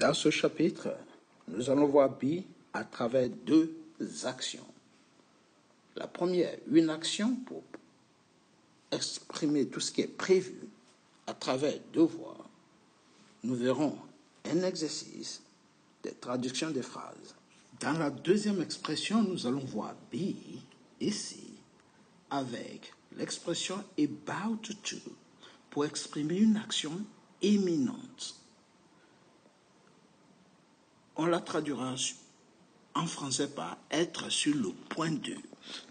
Dans ce chapitre, nous allons voir be à travers deux actions. La première, une action pour exprimer tout ce qui est prévu à travers deux voies. Nous verrons un exercice de traduction des phrases. Dans la deuxième expression, nous allons voir be ici avec l'expression about to pour exprimer une action imminente. On la traduira en français par être sur le point de.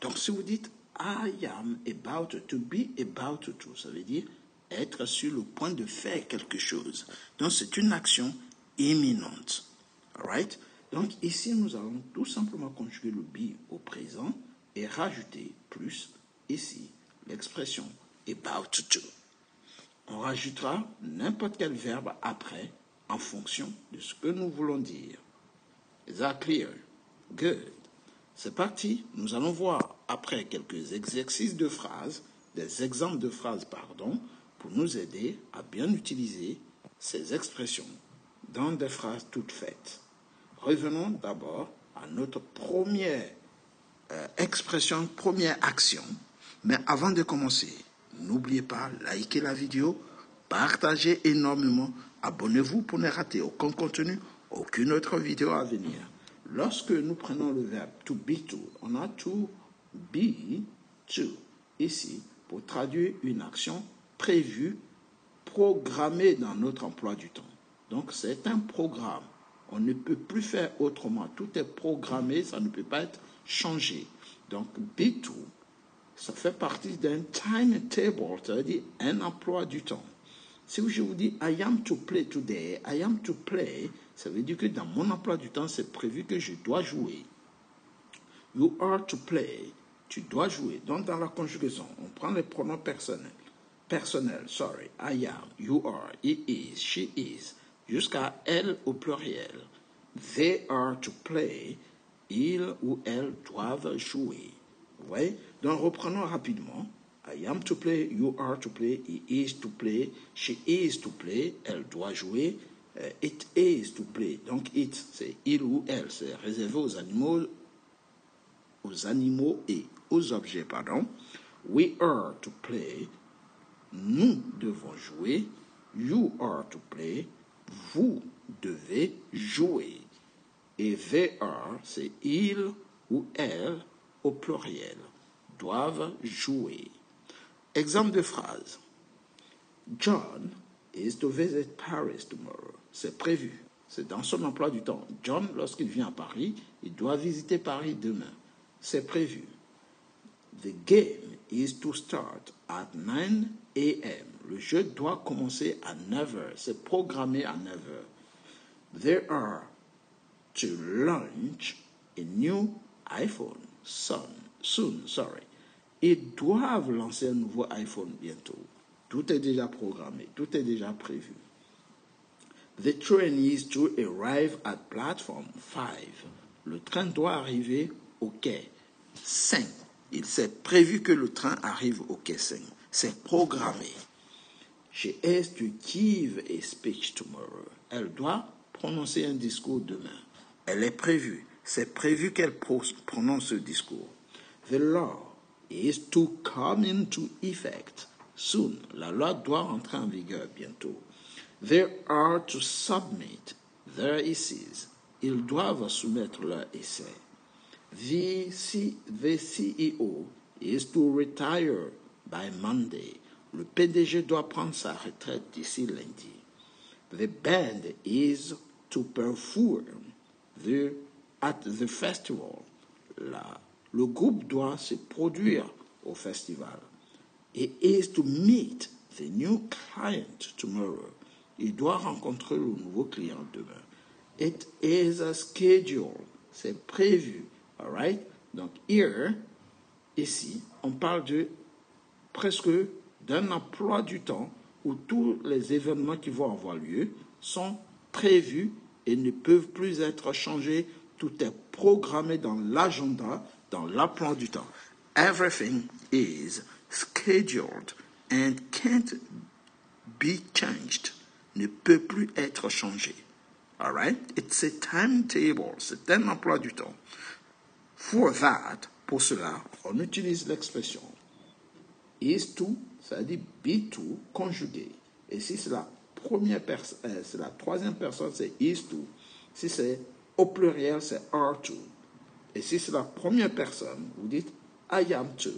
Donc si vous dites I am about to be about to, ça veut dire être sur le point de faire quelque chose. Donc c'est une action imminente. Alright? Donc ici nous allons tout simplement conjuguer le be au présent et rajouter plus ici l'expression about to. On rajoutera n'importe quel verbe après en fonction de ce que nous voulons dire. Is that clear? Good. C'est parti. Nous allons voir après quelques exercices de phrases, des exemples de phrases, pour nous aider à bien utiliser ces expressions dans des phrases toutes faites. Revenons d'abord à notre première expression, première action. Mais avant de commencer, n'oubliez pas, likez la vidéo, partagez énormément, abonnez-vous pour ne rater aucun contenu, aucune autre vidéo à venir. Lorsque nous prenons le verbe to be to, on a to be to ici pour traduire une action prévue, programmée dans notre emploi du temps. Donc c'est un programme. On ne peut plus faire autrement. Tout est programmé, ça ne peut pas être changé. Donc be to, ça fait partie d'un timetable, ça veut dire un emploi du temps. Si je vous dis I am to play today, I am to play, ça veut dire que dans mon emploi du temps, c'est prévu que je dois jouer. You are to play, tu dois jouer. Donc dans la conjugaison, on prend les pronoms personnels. I am, you are, he is, she is, jusqu'à elle au pluriel. They are to play, ils ou elles doivent jouer. Vous voyez? Donc reprenons rapidement. I am to play, you are to play, he is to play, she is to play, elle doit jouer, it is to play. Donc it, c'est il ou elle, c'est réservé aux animaux et aux objets, We are to play, nous devons jouer. You are to play, vous devez jouer. Et they are, c'est ils ou elles au pluriel, doivent jouer. Exemple de phrase. John is to visit Paris tomorrow. C'est prévu. C'est dans son emploi du temps. John, lorsqu'il vient à Paris, il doit visiter Paris demain. C'est prévu. The game is to start at 9 a.m. Le jeu doit commencer à 9 h. C'est programmé à 9 h. They are to launch a new iPhone soon. Ils doivent lancer un nouveau iPhone bientôt. Tout est déjà programmé, tout est déjà prévu. The train is to arrive at platform 5. Le train doit arriver au quai 5. Il s'est prévu que le train arrive au quai 5. C'est programmé. She has to give a speech tomorrow. Elle doit prononcer un discours demain. Elle est prévue. C'est prévu qu'elle prononce ce discours. The law is to come into effect soon. La loi doit entrer en vigueur bientôt. They are to submit their essays. Ils doivent soumettre leur essai. The CEO is to retire by Monday. Le PDG doit prendre sa retraite d'ici lundi. The band is to perform at the festival. Le groupe doit se produire au festival. It is to meet the new client tomorrow. Il doit rencontrer le nouveau client demain. It is a schedule. C'est prévu. All right? Donc, here, ici, on parle presque d'un emploi du temps où tous les événements qui vont avoir lieu sont prévus et ne peuvent plus être changés. Tout est programmé dans l'agenda, dans l'emploi du temps. Everything is scheduled and can't be changed. Ne peut plus être changé. All right? It's a timetable. C'est un emploi du temps. For that, pour cela, on utilise l'expression is to, ça veut dire be to, conjugué. Et si c'est la première personne, c'est la troisième personne, c'est is to. Si c'est au pluriel, c'est are to. Et si c'est la première personne, vous dites I am to.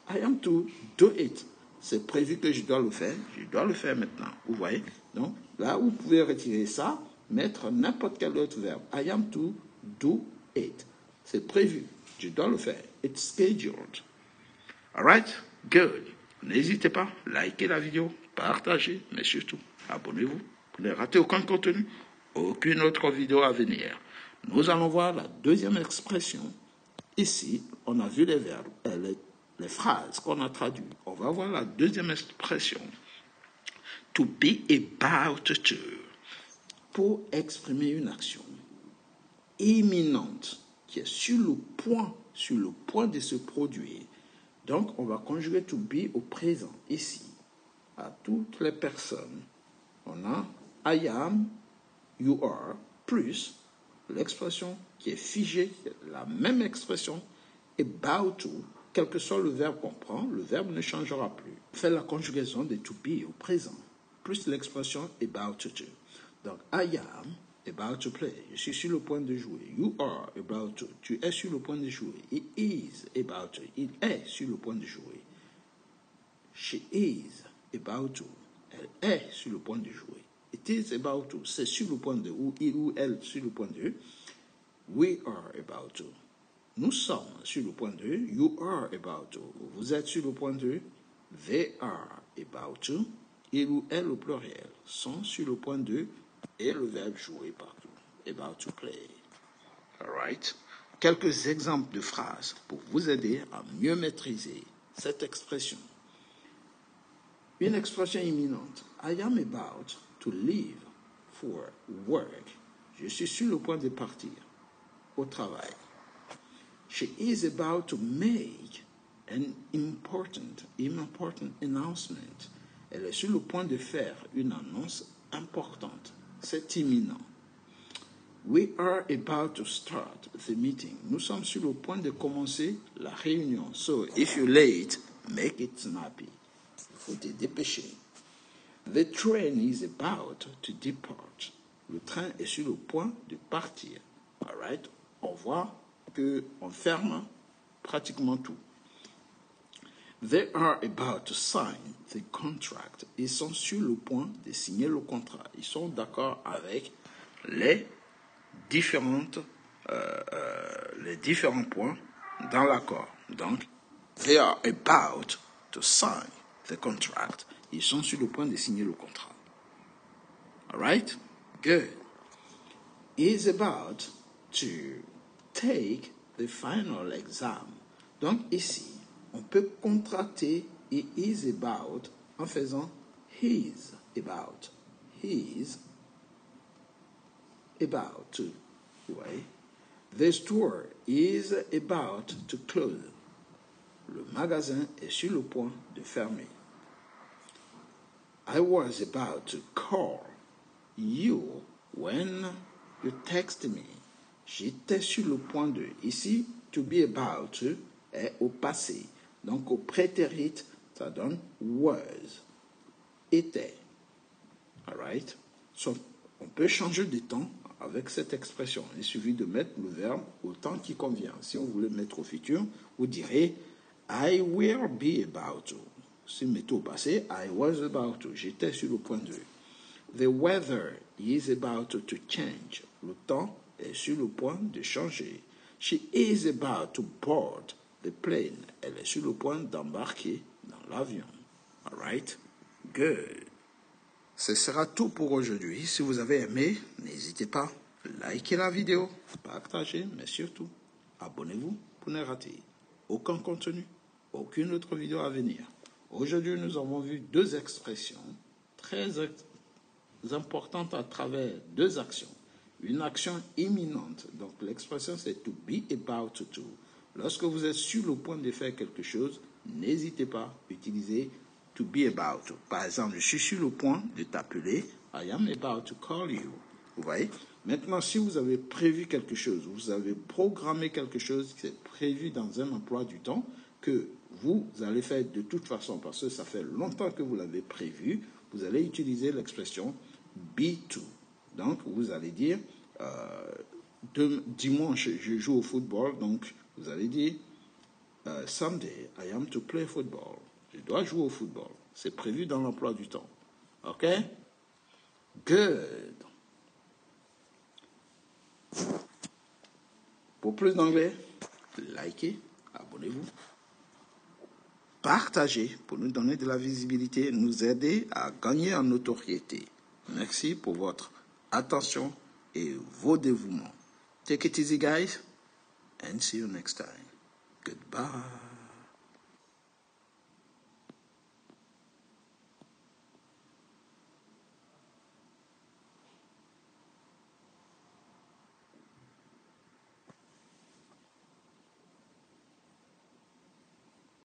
I am to do it. C'est prévu que je dois le faire. Je dois le faire maintenant. Vous voyez? Donc, là, vous pouvez retirer ça, mettre n'importe quel autre verbe. I am to do it. C'est prévu. Je dois le faire. It's scheduled. All right? Good. N'hésitez pas, likez la vidéo, partagez, mais surtout, abonnez-vous pour ne rater aucun contenu, aucune autre vidéo à venir. Nous allons voir la deuxième expression. Ici, on a vu les verbes, les phrases qu'on a traduites. On va voir la deuxième expression. To be about to. Pour exprimer une action imminente qui est sur le point de se produire. Donc, on va conjuguer to be au présent, ici, à toutes les personnes. On a I am, you are, plus l'expression qui est figée, la même expression, about to, quel que soit le verbe qu'on prend, le verbe ne changera plus. On fait la conjugaison de to be au présent, plus l'expression about to. Donc, I am about to play. Je suis sur le point de jouer. You are about to. Tu es sur le point de jouer. He is about to. Il est sur le point de jouer. She is about to. Elle est sur le point de jouer. It is about to. C'est sur le point de. Ou il ou elle sur le point de. We are about to. Nous sommes sur le point de. You are about to. Vous êtes sur le point de. They are about to. Il ou elle au pluriel sont sur le point de. Et le verbe jouer partout. About to play. All right. Quelques exemples de phrases pour vous aider à mieux maîtriser cette expression. Une expression imminente. I am about to leave for work. Je suis sur le point de partir au travail. She is about to make an important announcement. Elle est sur le point de faire une annonce importante. C'est imminent. We are about to start the meeting. Nous sommes sur le point de commencer la réunion. So, if you're late, make it snappy. Il faut te dépêcher. The train is about to depart. Le train est sur le point de partir. All right? On voit qu'on ferme pratiquement tout. They are about to sign the contract. Ils sont sur le point de signer le contrat. Ils sont d'accord avec les différents points dans l'accord. Donc, they are about to sign the contract. Ils sont sur le point de signer le contrat. All right? Good. He is about to take the final exam. Donc, ici, on peut contracter he is about en faisant he's about. He's about to. Ouais. The store is about to close. Le magasin est sur le point de fermer. I was about to call you when you texted me. J'étais sur le point de. Ici, to be about to est au passé. Donc, au prétérit, ça donne was. Était. All right? So, on peut changer de temps avec cette expression. Il suffit de mettre le verbe au temps qui convient. Si on voulait mettre au futur, vous direz I will be about to. Si vous mettez au passé, I was about to. J'étais sur le point de. The weather is about to change. Le temps est sur le point de changer. She is about to board the plane. Elle est sur le point d'embarquer dans l'avion. All right? Good. Ce sera tout pour aujourd'hui. Si vous avez aimé, n'hésitez pas à liker la vidéo, partager, mais surtout, abonnez-vous pour ne rater aucun contenu, aucune autre vidéo à venir. Aujourd'hui, nous avons vu deux expressions très importantes à travers deux actions. Une action imminente. Donc, l'expression, c'est to be about to. Lorsque vous êtes sur le point de faire quelque chose, n'hésitez pas à utiliser to be about to. Par exemple, je suis sur le point de t'appeler. I am about to call you. Vous voyez? Maintenant, si vous avez prévu quelque chose, vous avez programmé quelque chose qui est prévu dans un emploi du temps, que vous allez faire de toute façon, parce que ça fait longtemps que vous l'avez prévu, vous allez utiliser l'expression be to. Donc, vous allez dire, dimanche, je joue au football, donc vous allez dire, Sunday, I am to play football. Je dois jouer au football. C'est prévu dans l'emploi du temps. OK? Good. Pour plus d'anglais, likez, abonnez-vous, partagez pour nous donner de la visibilité, nous aider à gagner en notoriété. Merci pour votre attention et vos dévouements. Take it easy, guys, and see you next time. Goodbye.